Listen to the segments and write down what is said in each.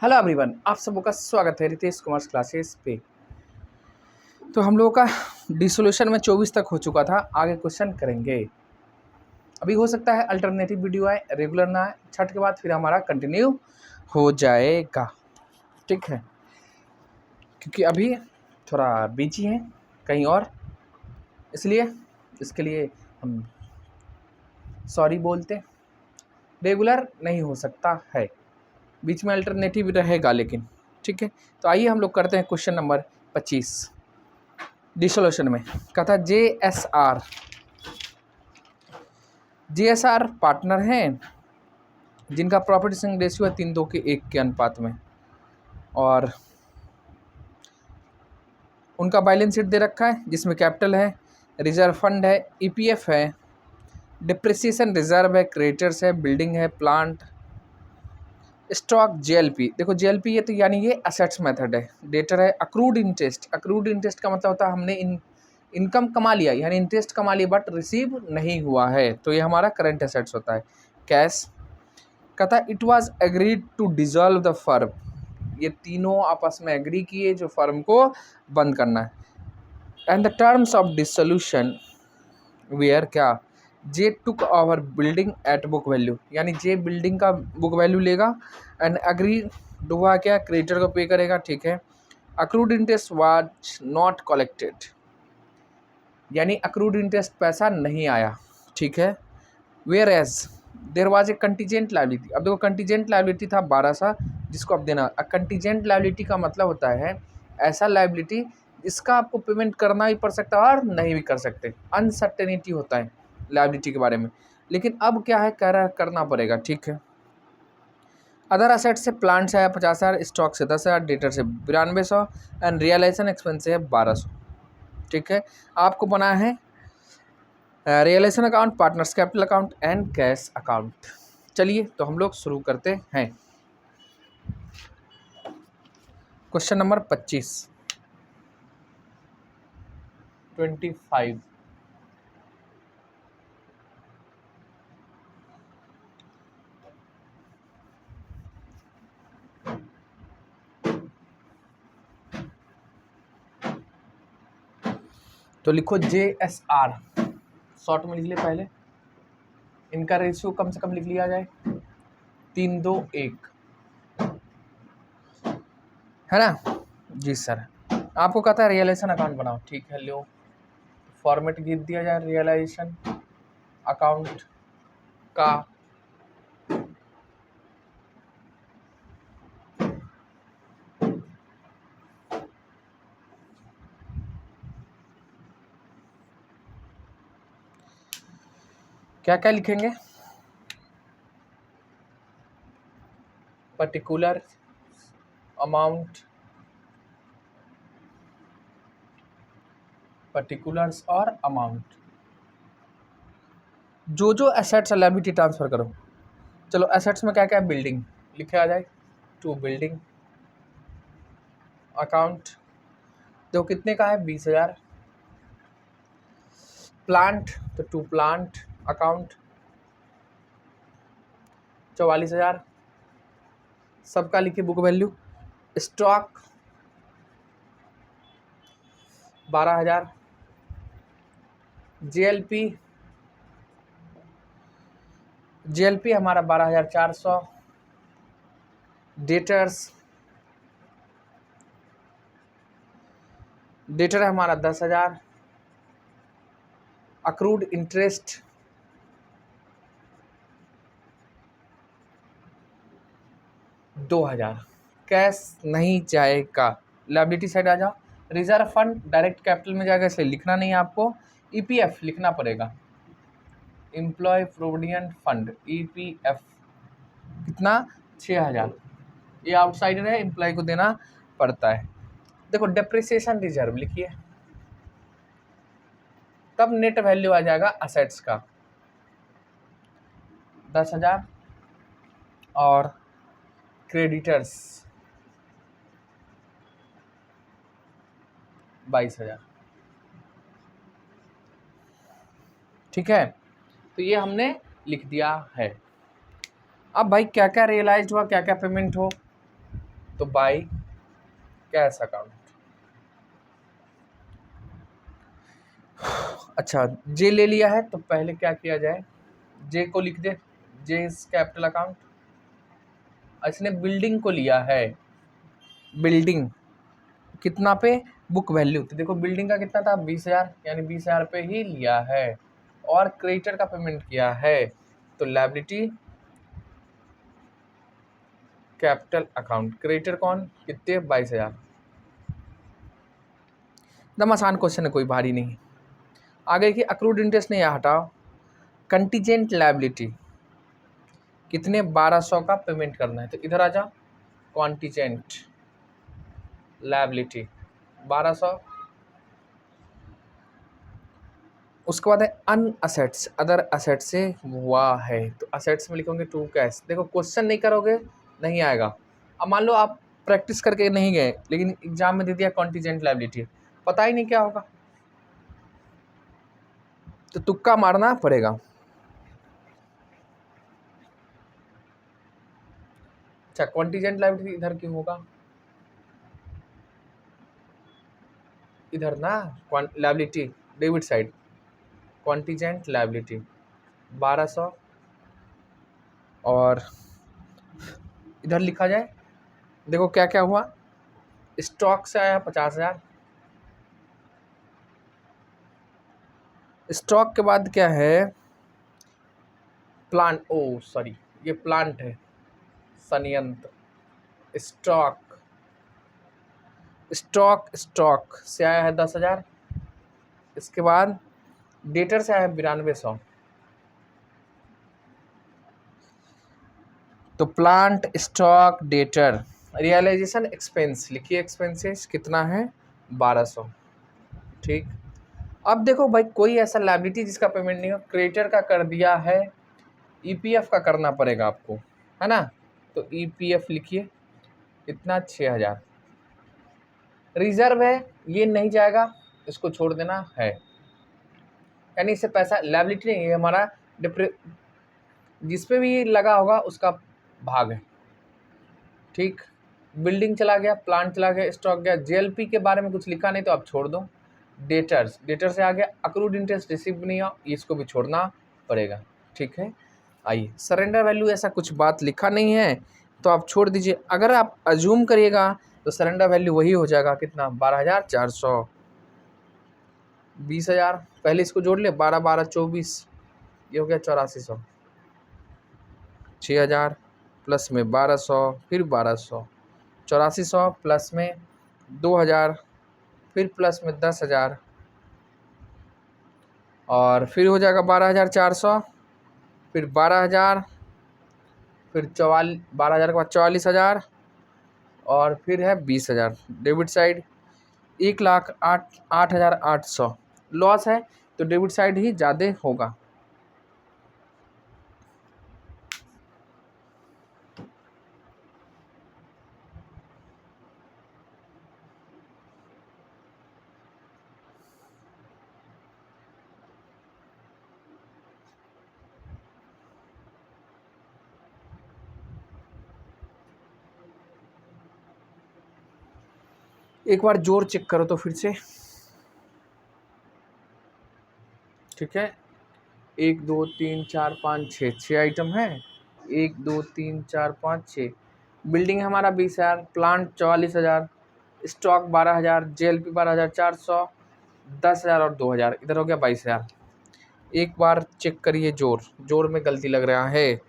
Hello everyone, आप सबों का स्वागत है रितेश कॉमर्स क्लासेस पे। तो हम लोगों का डिसोल्यूशन में 24 तक हो चुका था। आगे क्वेश्चन करेंगे। अभी हो सकता है अल्टरनेटिव वीडियो आए, रेगुलर ना आए। छठ के बाद फिर हमारा कंटिन्यू हो जाएगा, ठीक है। क्योंकि अभी थोड़ा बिजी हैं कहीं और, इसलिए इसके लिए हम सॉरी बोलते। रेगुलर नहीं हो सकता है, बीच में अल्टरनेटिव रहेगा लेकिन, ठीक है। तो आइए हम लोग करते हैं क्वेश्चन नंबर 25 डिसोल्यूशन में। कहा था JSR पार्टनर हैं जिनका प्रॉफिट सेलिंग रेशियो है 3:2 के अनुपात में, और उनका बैलेंस शीट दे रखा है जिसमें कैपिटल है, रिजर्व फंड है, EPF है, डिप्रिसिएशन रिजर्व है, क्रेडिटर्स है, बिल्डिंग है, प्लांट, स्टॉक, JLP। देखो JLP ये तो यानी ये असेट्स मेथड है। डेटर है अक्रूड इंटरेस्ट। अक्रूड इंटरेस्ट का मतलब होता है हमने इनकम कमा लिया, यानी इंटरेस्ट कमा लिया बट रिसीव नहीं हुआ है, तो ये हमारा करंट एसेट्स होता है। कैश कहता it was agreed to dissolve the firm. ये तीनों आपस में एग्री किए जो फर्म को बंद करना है। And the terms of dissolution where क्या, J took over building at book value, यानी जे बिल्डिंग का बुक वैल्यू लेगा। एंड एग्री हुआ क्या, क्रेडिटर को पे करेगा, ठीक है। Accrued interest was not collected, यानी अक्रूड इंटरेस्ट पैसा नहीं आया, ठीक है। Whereas there was a contingent liability. अब देखो कंटीजेंट लायबिलिटी था 1200 जिसको अब देना। कंटीजेंट लायबिलिटी का मतलब होता है ऐसा लायबिलिटी जिसका आपको पेमेंट करना ही पड़ सकता है और नहीं भी कर सकते। अनसर्टेनिटी होता है लायबिलिटी के बारे में, लेकिन अब क्या है करना पड़ेगा, ठीक है। अदर असेट से प्लांट से है 50,000, स्टॉक से 10,000, डेटर से 9200 एंड रियलाइजेशन एक्सपेंस से है 1200, ठीक है। आपको बना है realisation account, partners capital account and cash account. चलिए तो हम लोग शुरू करते हैं। क्वेश्चन नंबर 25 तो लिखो JSR, शॉर्ट में लिख ले पहले। इनका रेशियो कम से कम लिख लिया जाए 3:2 है ना जी सर। आपको कहता है रियलाइजेशन अकाउंट बनाओ, ठीक है। लो फॉर्मेट गिव दिया जाए रियलाइजेशन अकाउंट का। क्या क्या लिखेंगे, पर्टिकुलर अमाउंट, पर्टिकुलर्स और अमाउंट, जो एसेट्स लायबिलिटी ट्रांसफर करो। चलो एसेट्स में क्या क्या है, बिल्डिंग लिखे आ जाए, टू बिल्डिंग अकाउंट, देखो कितने का है 20,000। प्लांट तो टू प्लांट अकाउंट 44,000, सबका लिखिए बुक वैल्यू। स्टॉक 12,000, JLP हमारा 12,400, डेटर है हमारा 10,000, अक्रूड इंटरेस्ट 2,000। कैश नहीं जाएगा, लायबिलिटी साइड आ जाओ। रिजर्व फंड डायरेक्ट कैपिटल में जाएगा, इसलिए लिखना नहीं है आपको। EPF लिखना पड़ेगा, एम्प्लॉय प्रोविडेंट फंड, EPF कितना 6,000। ये आउटसाइडर है, एम्प्लॉय को देना पड़ता है। देखो डेप्रिसिएशन रिजर्व लिखिए, तब नेट वैल्यू आ जाएगा असेट्स का 10,000, और क्रेडिटर्स 22,000, ठीक है। तो ये हमने लिख दिया है। अब भाई क्या क्या रियलाइज हुआ, क्या क्या पेमेंट हो, तो बाई कैश अकाउंट। अच्छा, जे ले लिया है तो पहले क्या किया जाए, जे को लिख दे, जे इज कैपिटल अकाउंट। इसने बिल्डिंग को लिया है, बिल्डिंग कितना पे, बुक वैल्यू, तो देखो बिल्डिंग का कितना था 20,000, यानी 20,000 पे ही लिया है, और क्रेडिटर का पेमेंट किया है, तो लायबिलिटी कैपिटल अकाउंट। क्रेडिटर कौन, कितने, 22,000। एकदम आसान क्वेश्चन है, कोई भारी नहीं। आगे की अक्रूड इंटरेस्ट नहीं हटाओ। कंटीजेंट लायबिलिटी कितने, 1200 का पेमेंट करना है, तो इधर आ जाओ, कॉन्टीजेंट लायबिलिटी 1200। उसके बाद है अन असेट्स, अदर असेट्स से हुआ है, तो असेट्स में लिखोगे टू कैश। देखो क्वेश्चन नहीं करोगे नहीं आएगा। अब मान लो आप प्रैक्टिस करके नहीं गए, लेकिन एग्जाम में दे दिया कॉन्टीजेंट लायबिलिटी, पता ही नहीं क्या होगा, तो तुक्का मारना पड़ेगा। अच्छा, कॉन्टीजेंट लायबिलिटी इधर क्यों होगा, इधर ना, liability debit side, contingent liability 1200, और इधर लिखा जाए, देखो क्या क्या हुआ, स्टॉक से आया 50,000, स्टॉक के बाद क्या है, प्लांट, ओ सॉरी ये प्लांट है, संयंत्र, स्टॉक, स्टॉक से आया है 10,000। इसके बाद डेटर से आया है 9200, तो plant, stock, debtor. Realisation expense लिखिए, एक्सपेंसेस कितना है 1200। ठीक, अब देखो भाई कोई ऐसा लायबिलिटी जिसका पेमेंट नहीं हो, क्रेडिटर का कर दिया है, ईपीएफ का करना पड़ेगा आपको, है ना, तो ईपीएफ लिखिए इतना 6,000। रिजर्व है, ये नहीं जाएगा, इसको छोड़ देना है, यानी इससे पैसा लायबिलिटी नहीं है, हमारा जिसपे भी लगा होगा उसका भाग है। ठीक, बिल्डिंग चला गया, प्लांट चला गया, स्टॉक गया, जेएलपी के बारे में कुछ लिखा नहीं तो आप छोड़ दो। डेटर्स, डेटर से आ गया, अक्रूड इंटरेस्ट रिसीव नहीं हो, इसको भी छोड़ना पड़ेगा। ठीक है, आइए सरेंडर वैल्यू ऐसा कुछ बात लिखा नहीं है तो आप छोड़ दीजिए। अगर आप अज्यूम करिएगा तो सरेंडर वैल्यू वही हो जाएगा, कितना 12,400, 20,000, पहले इसको जोड़ ले, 12 12 24, ये हो गया 8400, 6,000 प्लस में 1200, फिर 1200, 8400 प्लस में 2,000, फिर प्लस में 10,000, और फिर हो जाएगा 12,400, फिर 12,000, फिर 12,000 के बाद 44,000, और फिर है 20,000 डेबिट साइड, 1,08,800 लॉस है, तो डेबिट साइड ही ज़्यादा होगा। एक बार जोर चेक करो तो फिर से, ठीक है, 1 2 3 4 5 6 आइटम है, 1 2 3 4 5 6। बिल्डिंग है हमारा 20,000, प्लांट 44,000, स्टॉक 12,000, जेएलपी 12,400, 10,000 और 2,000, इधर हो गया 22,000। एक बार चेक करिए जोर, जोर में गलती लग रहा है।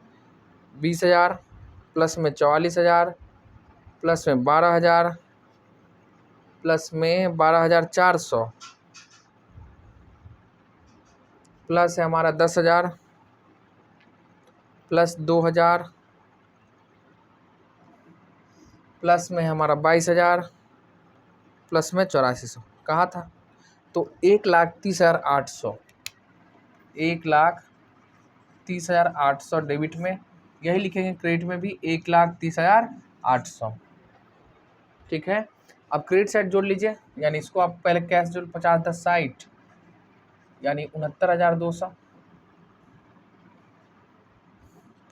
20,000 प्लस में 44,000 प्लस में 12,000 प्लस में 12,400 प्लस है हमारा 10,000 प्लस 2,000 प्लस में हमारा 22,000 प्लस में 8400, कहाँ था, तो 1,30,800, 1,30,800 डेबिट में, यही लिखेंगे क्रेडिट में भी 1,30,800। ठीक है, अब क्रेडिट साइड जोड़ लीजिए, यानी इसको आप पहले कैश जोड़, 50 10 60, यानी 69,200,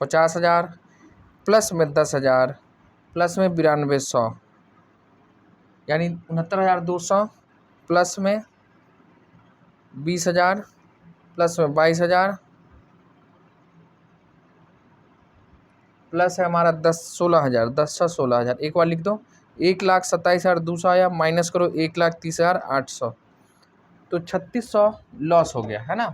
50,000 प्लस में 10,000 प्लस में 9200 यानी 69,200 प्लस में 20,000 प्लस में 22,000 प्लस है हमारा 16,000 16,000 एक बार लिख दो। 1,27,200 आया, माइनस करो 1,30,800 तो 3,600 लॉस हो गया है ना,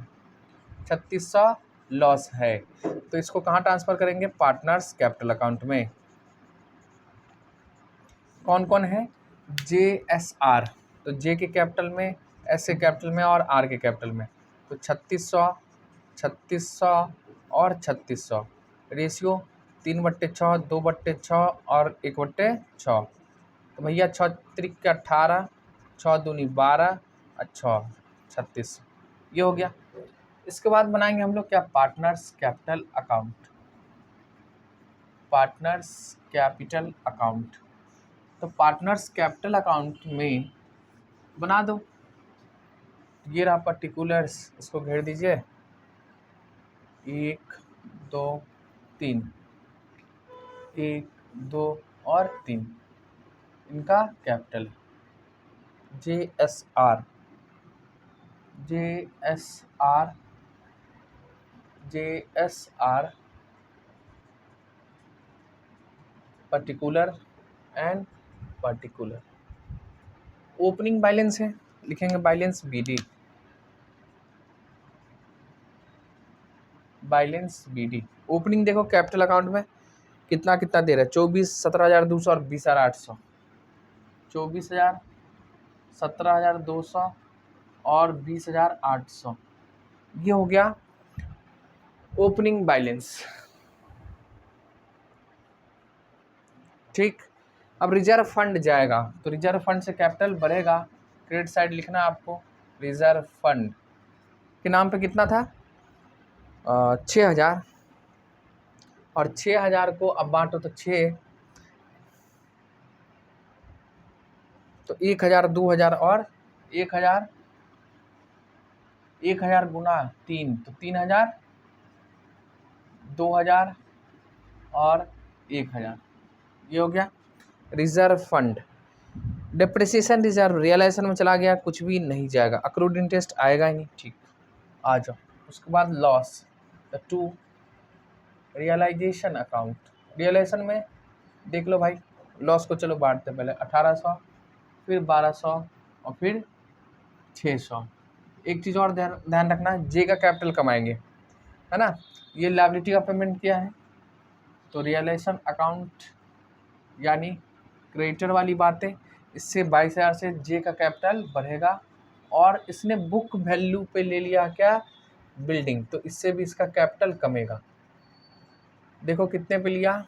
3,600 लॉस है। तो इसको कहाँ ट्रांसफ़र करेंगे? पार्टनर्स कैपिटल अकाउंट में। कौन कौन है? JSR, तो जे के कैपिटल में, एस के कैपिटल में और आर के कैपिटल में। तो 3,600 3,600 और 3,600 रेशियो 3/6 2/6 और 1/6। तो भैया 6 त्रिक के 18, 6 दूनी 12 और 6 36, ये हो गया। इसके बाद बनाएंगे हम लोग क्या? Partners capital account. Partners capital account, तो पार्टनर्स कैपिटल अकाउंट में बना दो। ये रहा पर्टिकुलर्स, इसको घेर दीजिए 1 2 3, 1 2 और 3, इनका capital JSR JSR JSR particular and particular. Opening balance है, लिखेंगे balance BD, balance BD। Opening देखो कैपिटल अकाउंट में कितना कितना दे रहा है? 24, 17,200 और 20,800। 24,000, 17,200 और 20,800, ये हो गया ओपनिंग बैलेंस। ठीक, अब रिजर्व फंड जाएगा, तो रिजर्व फंड से कैपिटल बढ़ेगा। क्रेडिट साइड लिखना है आपको, रिजर्व फंड के नाम पे कितना था? 6,000, और 6,000 को अब बांटो तो 6, तो 1,000 2,000 और 1,000, 1,000 गुना 3 तो 3,000, 2,000 और 1,000, ये हो गया reserve fund. Depreciation reserve realisation में चला गया, कुछ भी नहीं जाएगा, अक्रूड इंटरेस्ट आएगा ही नहीं। ठीक, आ जाओ। उसके बाद loss, the 2 realisation account. Realisation में देख लो भाई, लॉस को चलो बांटते पहले 1,800, फिर 1,200 और फिर 600। एक चीज़ और ध्यान रखना, जे का कैपिटल कमाएंगे, है ना। ये लायबिलिटी का पेमेंट किया है, तो रियलाइजेशन अकाउंट यानी क्रेडिटर वाली बातें, इससे 22,000 से जे का कैपिटल बढ़ेगा। और इसने बुक वैल्यू पे ले लिया क्या? बिल्डिंग, तो इससे भी इसका कैपिटल कमेगा। देखो कितने पे लिया?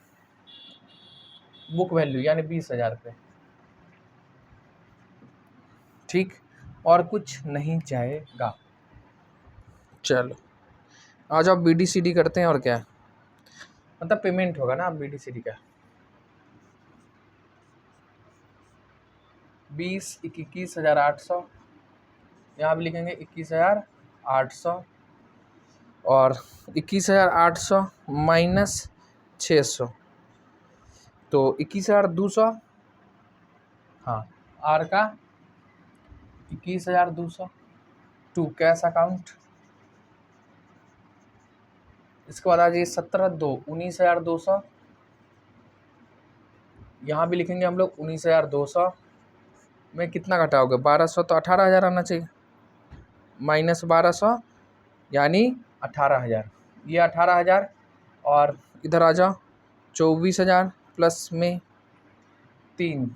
बुक वैल्यू यानी 20,000 पे। ठीक, और कुछ नहीं जाएगा। चलो आ जाओ, BD/CD करते हैं। और क्या मतलब पेमेंट होगा ना BD/CD का। 20 21,800, यहाँ भी लिखेंगे 21,800 और 21,800 माइनस 600, तो 21,200। हाँ, आर का 21,200 टू कैश अकाउंट। इसके बाद आ जाइए 17 2 19,200, यहाँ भी लिखेंगे हम लोग 19,200 में कितना घटाओगे? 1,200, तो 18,000 आना चाहिए, माइनस 1,200 यानी 18,000, ये 18,000। और इधर आ जाओ 24,000 प्लस में 3,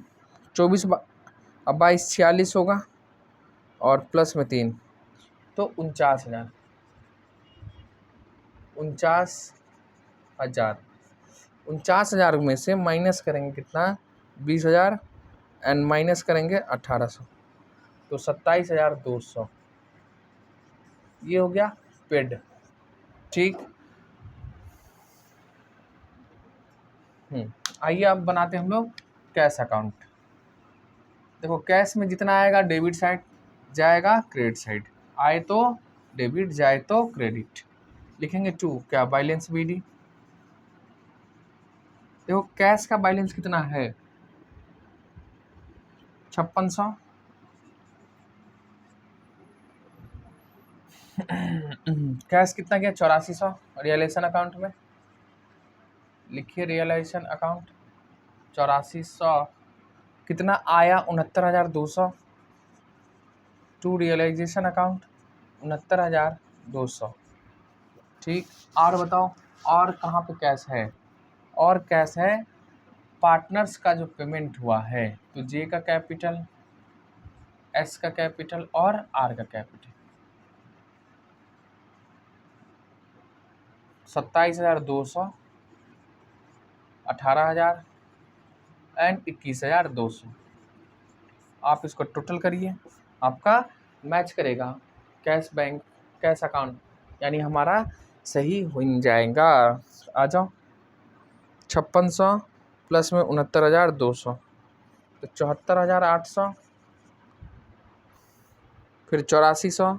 24 अब 22 46 होगा और प्लस में 3 तो 49,000, 49,000। 49,000 में से माइनस करेंगे कितना? 20,000 एंड माइनस करेंगे 1,800, तो 27,200, ये हो गया पेड। ठीक, आइए अब बनाते हैं हम लोग कैश अकाउंट। देखो कैश में जितना आएगा डेबिट साइड जाएगा, क्रेडिट साइड आए तो डेबिट, जाए तो क्रेडिट। लिखेंगे 2 क्या? Balance BD। देखो कैश का बैलेंस कितना है 5600, कैश कितना गया 8400, रियलाइजेशन अकाउंट में लिखिए रियलाइजेशन अकाउंट 8400, कितना आया 69,200 टू रियलाइजेशन अकाउंट 69,200। ठीक, और बताओ और कहाँ पे कैश है, और कैश है पार्टनर्स का जो पेमेंट हुआ है, तो जे का कैपिटल, एस का कैपिटल और आर का कैपिटल 27,200, 18,000 एंड 21,200। आप इसको टोटल करिए, आपका मैच करेगा कैश बैंक कैश अकाउंट, यानी हमारा सही हो जाएगा। आ जाओ 5600 प्लस में 69,200 तो 74,800, फिर 8400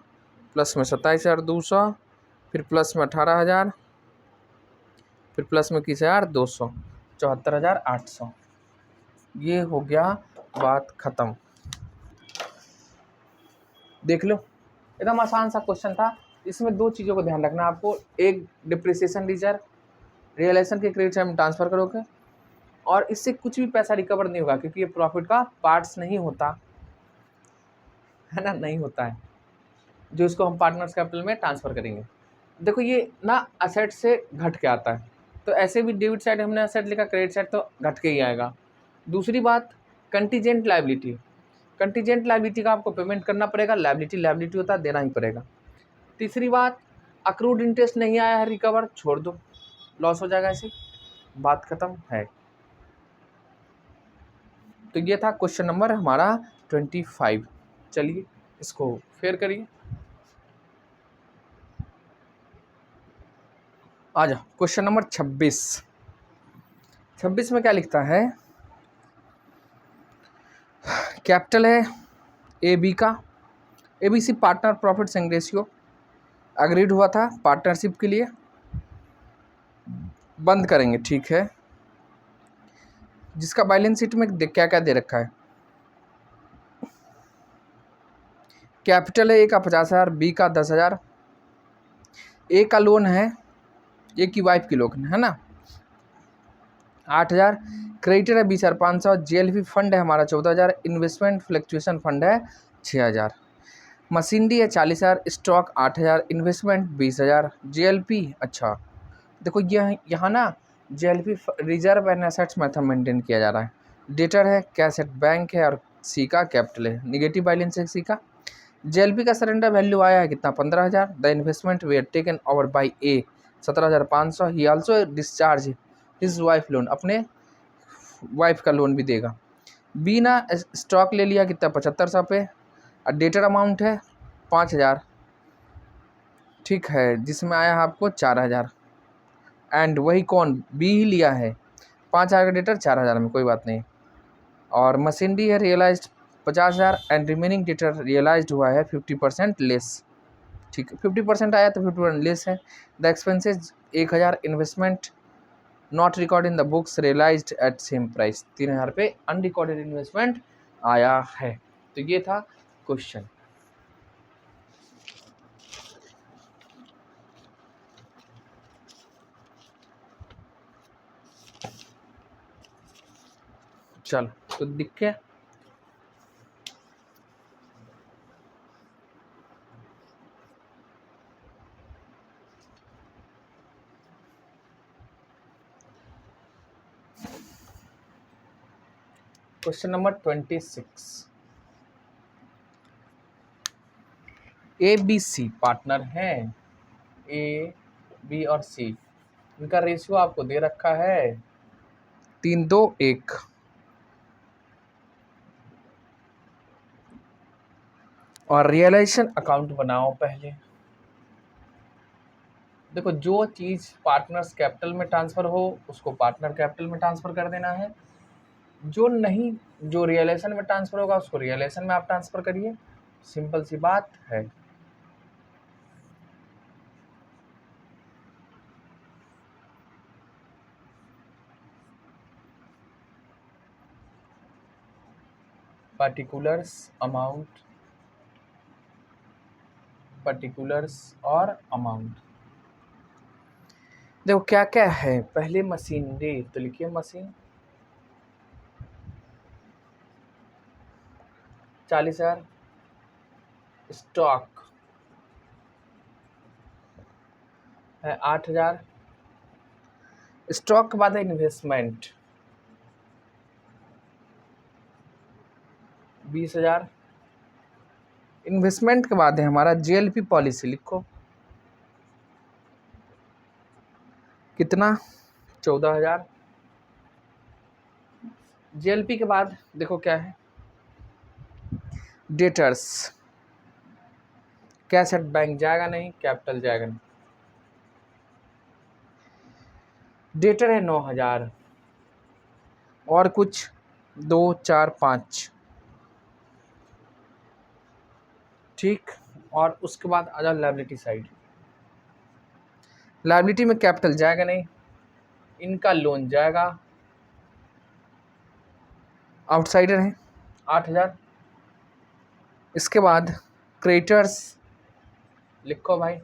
प्लस में 27,200, फिर प्लस में 18,000, फिर प्लस में 21,200, 74,800। ये हो गया, बात खत्म। देख लो एकदम आसान सा क्वेश्चन था। इसमें दो चीज़ों को ध्यान रखना आपको, एक डिप्रिसिएशन रिजर्व रियलाइजेशन के क्रेडिट साइड में ट्रांसफर करोगे, और इससे कुछ भी पैसा रिकवर नहीं होगा क्योंकि ये प्रॉफिट का पार्ट्स नहीं होता है ना, नहीं होता है, जो इसको हम पार्टनर्स कैपिटल में ट्रांसफर करेंगे। देखो ये ना असेट से घट के आता है, तो ऐसे भी डेबिट साइड हमने असेट लिखा, क्रेडिट साइड तो घट के ही आएगा। दूसरी बात कंटीजेंट लायबिलिटी, कंटीजेंट लायबिलिटी का आपको पेमेंट करना पड़ेगा, लायबिलिटी लायबिलिटी होता है, देना ही पड़ेगा। तीसरी बात अक्रूड इंटरेस्ट नहीं आया है रिकवर, छोड़ दो, लॉस हो जाएगा, ऐसे बात खत्म है। तो ये था क्वेश्चन नंबर हमारा 25। चलिए इसको फेयर करिए, आ जाओ क्वेश्चन नंबर 26। 26 में क्या लिखता है, कैपिटल है ए बी का, A B C partner profit sharing ratio agreed हुआ था पार्टनरशिप के लिए, बंद करेंगे, ठीक है। जिसका बैलेंस शीट में क्या क्या दे रखा है, कैपिटल है ए का 50,000, बी का 10,000, ए का लोन है, ए की वाइफ की लोन है ना 8,000, क्रेडिटर है 20,500, जेएलपी फंड है हमारा 14,000, इन्वेस्टमेंट फ्लक्चुएशन फंड है 6,000, मशीनरी है 40,000, स्टॉक 8,000, इन्वेस्टमेंट 20,000, जेएलपी। अच्छा देखो यह यहाँ ना JLP reserve and assets method maintain किया जा रहा है, डेटर है कैश एट बैंक है, और सी का कैपिटल है, निगेटिव बैलेंस है सी का। जेएलपी का सरेंडर वैल्यू आया है कितना 15,000, the investment way taken over by A 17,500, he also discharge his wife loan, अपने वाइफ का लोन भी देगा। बी ना स्टॉक ले लिया कितना 7,500 पे, और डेटर अमाउंट है 5,000, ठीक है, जिसमें आया है आपको 4,000, एंड वही कौन बी ही लिया है 5,000 का डेटर 4,000 में, कोई बात नहीं। और मशीनरी है realised 50,000 and remaining debtor realised हुआ है 50% लेस, ठीक है 50% आया तो 50% लेस है। The expenses 1,000, investment not record in the books realised at same price, 3,000 पे अनरिकॉर्डेड इन्वेस्टमेंट आया है। तो ये था क्वेश्चन। चलो तो दिख गया, question number 26। A B C partner हैं, ए बी और सी, इनका रेशियो आपको दे रखा है 3:2:1। और रियलाइजेशन अकाउंट बनाओ पहले। देखो जो चीज़ पार्टनर्स कैपिटल में ट्रांसफ़र हो उसको पार्टनर कैपिटल में ट्रांसफ़र कर देना है, जो नहीं, जो रियलाइजेशन में ट्रांसफ़र होगा उसको रियलाइजेशन में आप ट्रांसफ़र करिए, सिंपल सी बात है। पर्टिकुलर्स अमाउंट, पर्टिकुलर्स और अमाउंट। देखो क्या क्या है, पहले मशीनरी, तो लिखिए मशीन 40,000, स्टॉक है 8,000, स्टॉक के बाद है इन्वेस्टमेंट 20,000, इन्वेस्टमेंट के बाद है हमारा जीएलपी पॉलिसी, लिखो कितना 14,000। जीएलपी के बाद देखो क्या है, डेटर्स, कैश एट बैंक जाएगा नहीं, कैपिटल जाएगा नहीं, डेटर है 9,000 और कुछ 2 4 5, ठीक। और उसके बाद आ जाओ लायबिलिटी साइड, लायबिलिटी में कैपिटल जाएगा नहीं, इनका लोन जाएगा, आउटसाइडर है 8,000। इसके बाद क्रेडिटर्स लिखो भाई,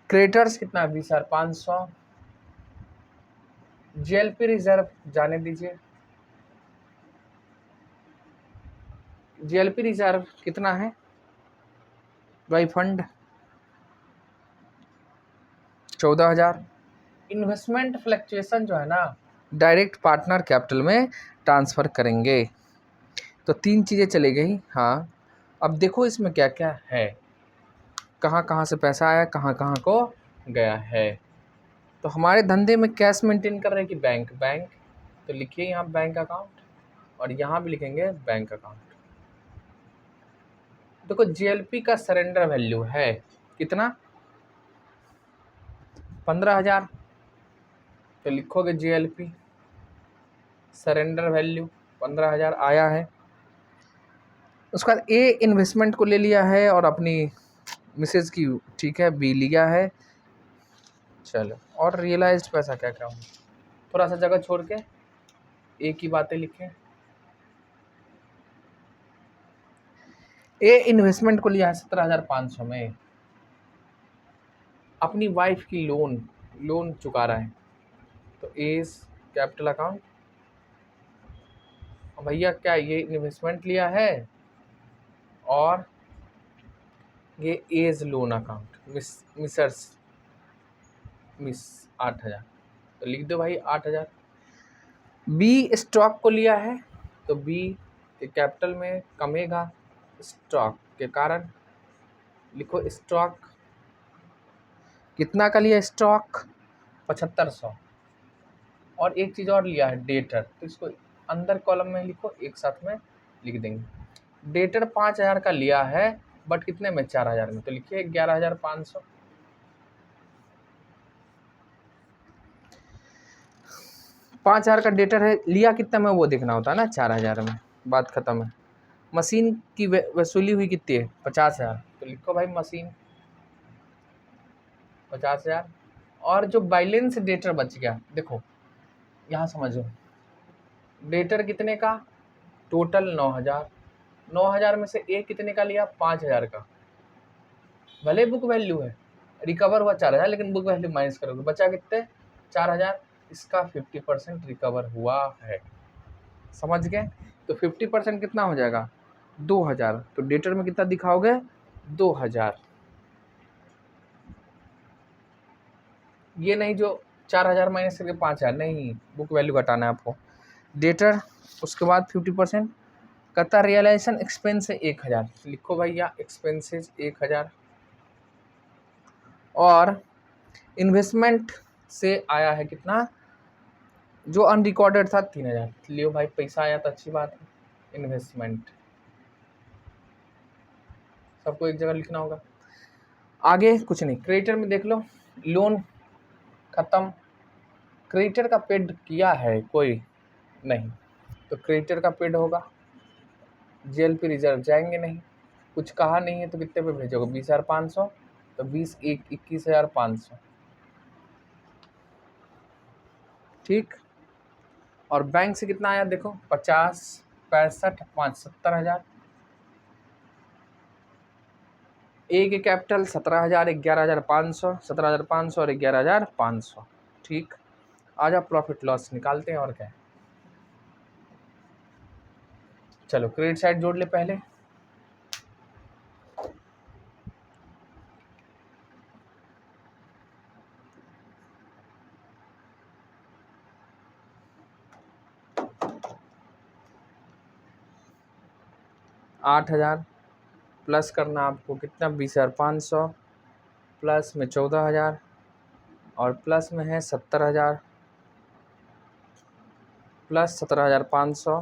क्रेडिटर्स कितना 20,500, जीएलपी रिजर्व जाने दीजिए, जीएलपी रिजर्व कितना है भाई, फंड 14,000। इन्वेस्टमेंट फ्लक्चुएशन जो है ना, डायरेक्ट पार्टनर कैपिटल में ट्रांसफ़र करेंगे, तो 3 चीज़ें चली गई। हाँ, अब देखो इसमें क्या क्या है, कहाँ कहाँ से पैसा आया, कहाँ कहाँ को गया है। तो हमारे धंधे में कैश मेंटेन कर रहे हैं कि बैंक, बैंक तो लिखिए यहाँ बैंक अकाउंट, और यहाँ भी लिखेंगे बैंक अकाउंट। देखो जीएलपी का सरेंडर वैल्यू है कितना 15,000, तो लिखोगे जीएलपी सरेंडर वैल्यू 15,000 आया है। उसके बाद ए इन्वेस्टमेंट को ले लिया है और अपनी मिसेज की, ठीक है, बी लिया है। चलो, और रियलाइज्ड पैसा क्या क्या हो, थोड़ा सा जगह छोड़ के ए की बातें लिखें। ए इन्वेस्टमेंट को लिया है 17,500 में, अपनी वाइफ की लोन चुका रहा है, तो एज कैपिटल अकाउंट। भैया क्या ये इन्वेस्टमेंट लिया है और ये एज लोन अकाउंट, मिस 8,000, तो लिख दो भाई 8,000। बी स्टॉक को लिया है, तो बी के कैपिटल में कमेगा स्टॉक के कारण, लिखो स्टॉक कितना का लिया, स्टॉक 7,500। और एक चीज़ और लिया है डेटर, तो इसको अंदर कॉलम में लिखो, एक साथ में लिख देंगे। डेटर 5,000 का लिया है, बट कितने में 4,000 में, तो लिखिए 11,500। 5,000 का डेटर है, लिया कितना में वो देखना होता है ना, 4,000 में, बात खत्म है। मशीन की वसूली हुई कितनी है 50,000, तो लिखो भाई मशीन 50,000। और जो बैलेंस डेटर बच गया, देखो यहाँ समझो, डेटर कितने का, टोटल 9,000, 9,000 में से एक कितने का लिया 5,000 का, भले बुक वैल्यू है, रिकवर हुआ 4,000, लेकिन बुक वैल्यू माइनस करोगे, बचा कितने 4,000, इसका 50% रिकवर हुआ है, समझ गए। तो 50% कितना हो जाएगा 2,000, तो डेटर में कितना दिखाओगे 2,000, ये नहीं जो 4,000 माइनस करके 5,000, नहीं, बुक वैल्यू घटाना है आपको, डेटर। उसके बाद 50% कहता रियलाइजेशन एक्सपेंस है 1,000, लिखो भैया एक्सपेंसेस 1,000, और इन्वेस्टमेंट से आया है कितना, जो अनरिकॉर्डेड था 3,000, लियो भाई पैसा आया तो अच्छी बात है। इन्वेस्टमेंट सबको एक जगह लिखना होगा, आगे कुछ नहीं। क्रेडिटर में देख लो, लोन खत्म, क्रेडिटर का पेड किया है कोई नहीं, तो क्रेडिटर का पेड होगा, जीएलपी रिजर्व जाएंगे नहीं, कुछ कहा नहीं है तो कितने पे भेजोगे 20,500, तो 21,500, ठीक। और बैंक से कितना आया देखो, 50, 65, 5, 70,000। ए के कैपिटल 17,000, 11,500, 17,500 और 11,500। ठीक, आज आप प्रॉफिट लॉस निकालते हैं और क्या है। चलो क्रेडिट साइड जोड़ ले पहले। आठ हजार प्लस करना आपको कितना, 20,500, प्लस में 14,000 और प्लस में है 70,000, प्लस 17,500,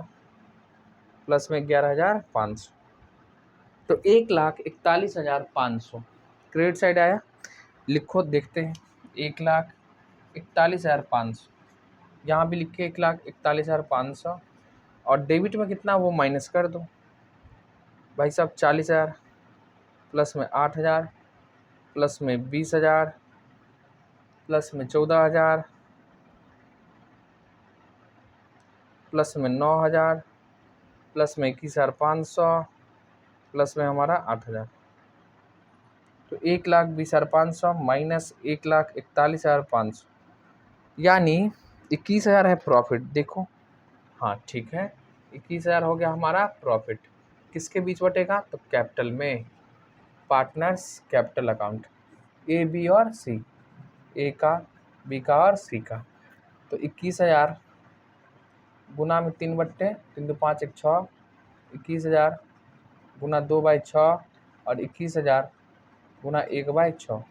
प्लस में 11,500, तो 1,41,500 क्रेडिट साइड आया। लिखो देखते हैं, 1,41,500, यहाँ भी लिखे 1,41,500, और डेबिट में कितना वो माइनस कर दो भाई साहब, 40,000, प्लस में 8,000, प्लस में 20,000, प्लस में 14,000, प्लस में 9,000, प्लस में 21,500, प्लस में हमारा 8,000, तो 1,20,500 माइनस 1,41,500, यानी 21,000 है प्रॉफिट। देखो हाँ ठीक है, 21,000 हो गया हमारा प्रॉफिट। किसके बीच बटेगा, तो कैपिटल में, partners capital account, A B और सी, ए का, बी का और सी का। तो 21,000 गुना में 3 बट्टे, 3 दो 5 1 6, 21,000 गुना 2/6 और 21,000 गुना 1/6,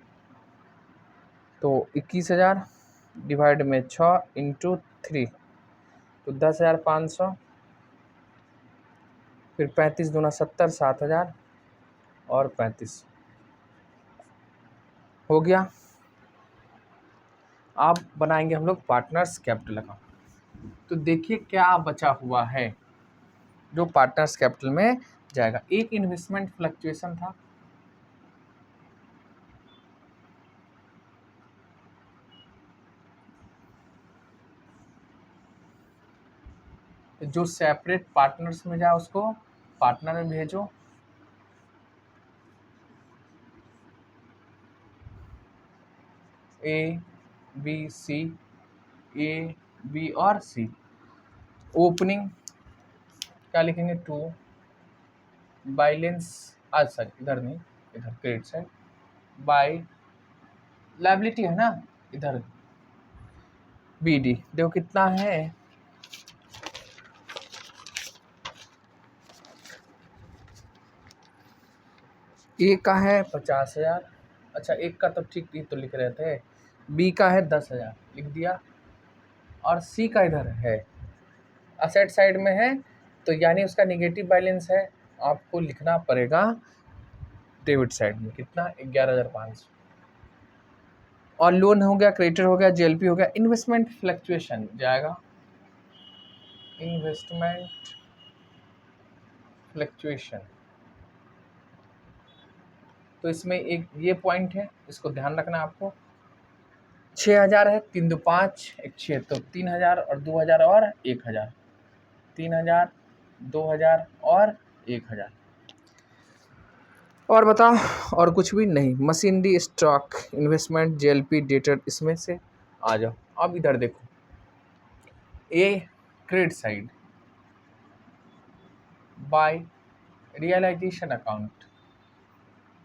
तो 21,000 डिवाइड में 6 इंटू 3, तो 10,500, फिर 35 दूना 70, 7,000 और 35 हो गया। अब बनाएंगे हम लोग पार्टनर्स कैपिटल अकाउंट। तो देखिए क्या बचा हुआ है जो पार्टनर्स कैपिटल में जाएगा। एक इन्वेस्टमेंट फ्लक्चुएशन था, जो सेपरेट पार्टनर्स में जाए उसको पार्टनर में भेजो। ए बी सी, ए बी और सी। ओपनिंग क्या लिखेंगे, 2, बैलेंस, सॉरी इधर नहीं, इधर क्रेडिट साइड, बाय लायबिलिटी है ना, इधर बी डी। देखो कितना है, ए का है 50,000, अच्छा एक का तो ठीक तो लिख रहे थे, बी का है 10,000 लिख दिया, और सी का इधर है असेट साइड में है, तो यानी उसका निगेटिव बैलेंस है, आपको लिखना पड़ेगा डेबिट साइड में कितना, 11,500। और लोन हो गया, क्रेडिटर हो गया, जेएलपी हो गया। इन्वेस्टमेंट फ्लक्चुएशन जाएगा, इन्वेस्टमेंट फ्लक्चुएशन, तो इसमें एक ये पॉइंट है, इसको ध्यान रखना आपको। 6,000 है, 3 दो 5 1 6, तो 3,000 और 2,000 और 1,000, 3,000 2,000 और 1,000। और बताओ, और कुछ भी नहीं। Machinery, stock, investment, JLP, debtor, इसमें से आ जाओ। अब इधर देखो, a credit side, by realization account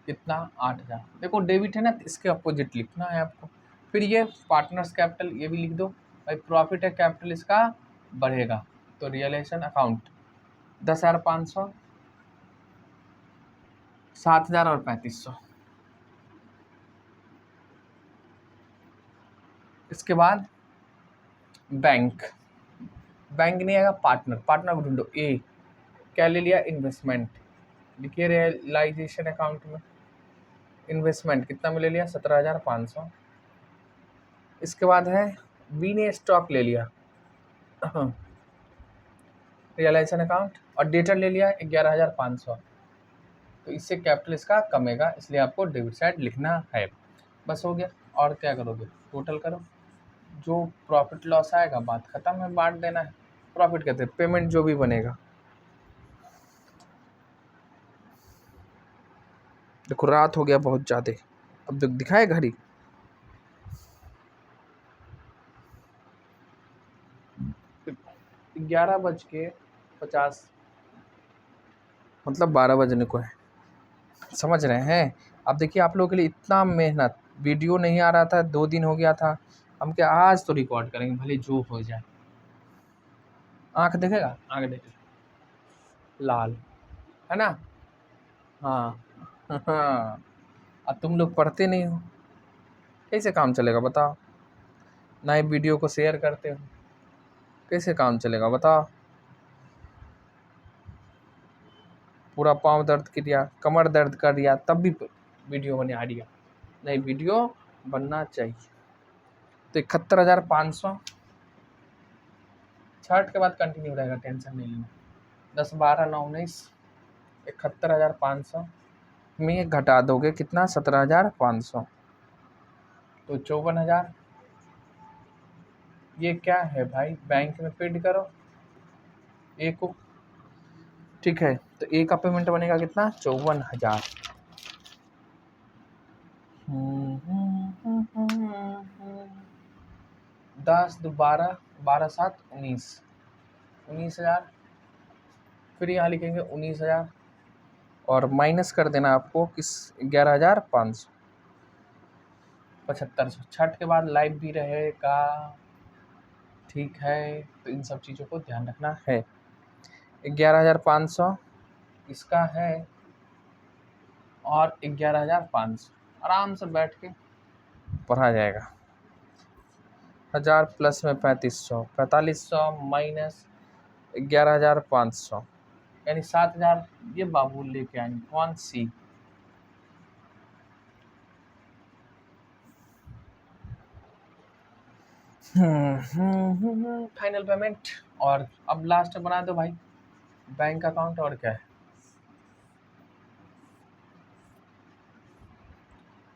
कितना, 8,000। देखो डेबिट है ना, इसके अपोजिट लिखना है आपको। फिर ये पार्टनर्स कैपिटल, ये भी लिख दो भाई, प्रॉफिट है कैपिटल इसका बढ़ेगा, तो रियलाइजेशन अकाउंट 10,500, 7,000 और 3,500। इसके बाद बैंक, बैंक नहीं आएगा, पार्टनर, पार्टनर ढूंढो। ए क्या ले लिया, इन्वेस्टमेंट, लिखिए रियलाइजेशन अकाउंट में इन्वेस्टमेंट कितना में ले लिया, 17,500। इसके बाद है बी ने स्टॉक ले लिया रियलाइजेशन अकाउंट, और डेटर ले लिया 11,500, तो इससे कैपिटल इसका कमेगा, इसलिए आपको डेबिट साइड लिखना है। बस हो गया। और क्या करोगे, टोटल करो, जो प्रॉफिट लॉस आएगा बात खत्म है, बांट देना है। प्रॉफिट कहते हैं पेमेंट जो भी बनेगा। देखो रात हो गया बहुत ज़्यादा, अब दिखाए घड़ी 11:50, मतलब 12 बजने को है, समझ रहे हैं। अब देखिए आप लोगों के लिए इतना मेहनत, वीडियो नहीं आ रहा था 2 दिन हो गया था, हम क्या आज तो रिकॉर्ड करेंगे भले जो हो जाए। आँख देखेगा, आँख देखेगा लाल है ना। हाँ हाँ। अब तुम लोग पढ़ते नहीं हो, कैसे काम चलेगा बताओ। ना ही वीडियो को शेयर करते हो, कैसे काम चलेगा बताओ। पूरा पाँव दर्द कर दिया, कमर दर्द कर दिया, तब भी वीडियो बना दिया। नहीं, वीडियो बनना चाहिए। तो 71,500 छठ के बाद कंटिन्यू रहेगा, टेंशन नहीं लेना। 10, 12, 9, 19, 71,500 में घटा दोगे कितना, 17,500, तो 54,000। ये क्या है भाई, बैंक में पेड करो ए को, ठीक है। तो ए का पेमेंट बनेगा कितना, 54,000। 10, 12, 12, 7, 19,000। फिर यहाँ लिखेंगे 19,000 और माइनस कर देना आपको किस, 11,500, 7,500। छठ के बाद लाइव भी रहेगा, ठीक है। तो इन सब चीज़ों को ध्यान रखना है। 11,500 इसका है और 11,500 आराम से बैठ के पढ़ा जाएगा। 1000 प्लस में 3500, 4500 माइनस 11,500 यानी 7,000। ये बाबू लेके आएंगे, कौन सी, फाइनल पेमेंट। और अब लास्ट में बना दो भाई बैंक अकाउंट, और क्या है,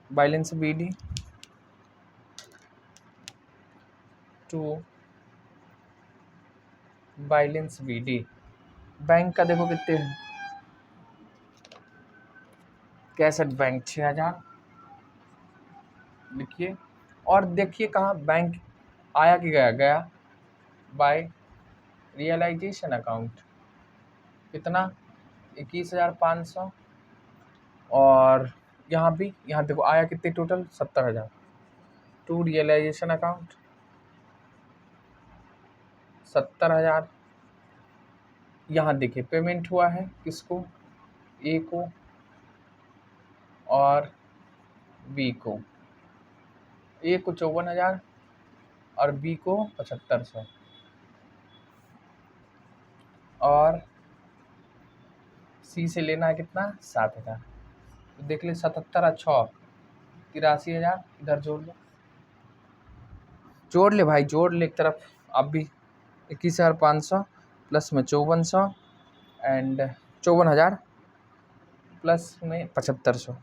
balance BD to balance BD। Bank का देखो कितने, कैसेट बैंक 6,000 लिखिए। और देखिए कहाँ बैंक आया कि गया, गया बाय रियलाइजेशन अकाउंट कितना, 21,500। और यहाँ भी, यहाँ देखो आया कितने टोटल, 70,000 टू रियलाइजेशन अकाउंट, 70,000। यहाँ देखिए पेमेंट हुआ है किसको, ए को और बी को। ए को 54,000 और बी को 7,500 और सी से लेना है कितना, 7,000। तो देख ले 77 और 6, 83,000। इधर जोड़ लो, जोड़ ले भाई, जोड़ ले एक तरफ। अब भी 21,500 प्लस में 5,400 एंड 54,000 प्लस में 7,500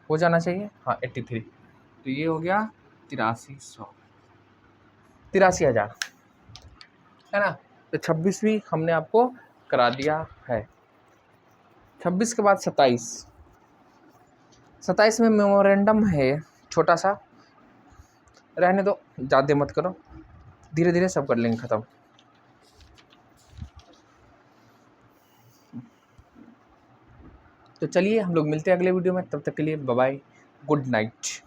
हो जाना चाहिए, हाँ 83। तो ये हो गया 83,000 है ना। तो 26वीं हमने आपको करा दिया है। 26 के बाद 27 में मेमोरेंडम है, छोटा सा, रहने दो, ज़्यादा मत करो, धीरे धीरे सब कर लेंगे ख़त्म। तो चलिए हम लोग मिलते हैं अगले वीडियो में, तब तक के लिए बाय बाय, गुड नाइट।